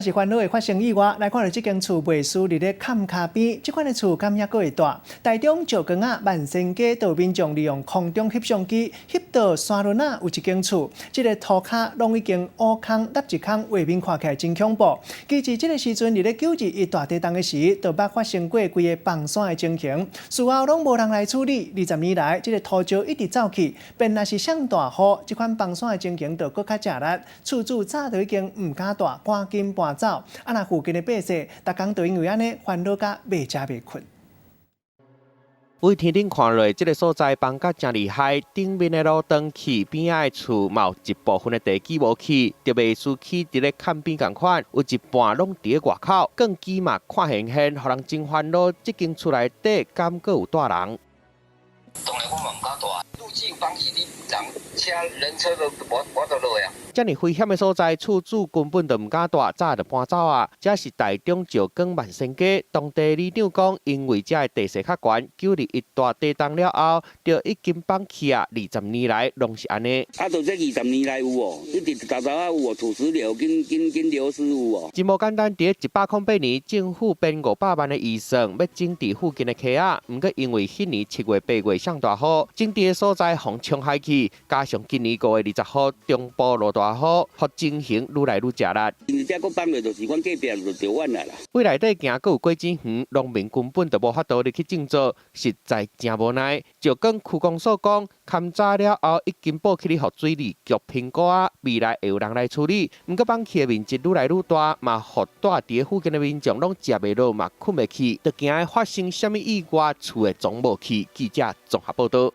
是烦恼会发生意外，来看到这间厝卖书伫咧坎卡边，这款的厝敢也阁会大。台中石冈啊万盛街，道民众利用空中翕相机翕到山峦啊有一间厝，这个土骹拢已经乌空搭一空，画面看起来真恐怖。其实这个时阵伫咧921大地震的时，就捌发生过规个崩山的情形，事后拢无人来处理。20年来，这个土石一直走去，便若是上大雨，这款崩山的情形就搁较食力。厝主早就已经唔敢住，赶紧搬走。啊，那附近的百姓，逐工都因为安尼烦恼甲袂食袂困。为天顶看落，这个所在崩甲真厉害，顶面的路灯起，边仔的厝嘛有一部分的地基无起，就袂输起伫咧坎边共款，有一半拢伫咧外口，更基嘛看现，互人真烦恼。这间厝内底敢阁有大人？当然我嘛唔敢住，路径方式你人车人车都无得落呀。遮尔危险的所在，厝主根本就唔敢住，早就搬走啊！这是台中石冈万盛街，当地里长讲，因为遮的地势较悬，921大地震了后，就已经放弃啊。20年来拢是安尼。啊，就这20年来有哦，一直早有哦，土石流紧流失有哦。真无简单，伫108年，政府编500万的预算要整治附近的溪仔，毋过因为迄年7月、8月上大雨，整治的所在风冲海去，加上今年5月20号中部落大雨，互情形愈来愈食力。因这个放落就是阮隔壁就完啦。为内底行阁有过钱园，农民根本就无法度入去种植，实在真无奈。就跟区公所讲，勘查了后已经报起哩，互水利局评估啊，未来会有人来处理。毋过放弃的面积愈来愈大，嘛互住伫附近的民众拢食袂落，嘛困袂去，就惊发生什么意外，厝会撞无去。记者综合报道。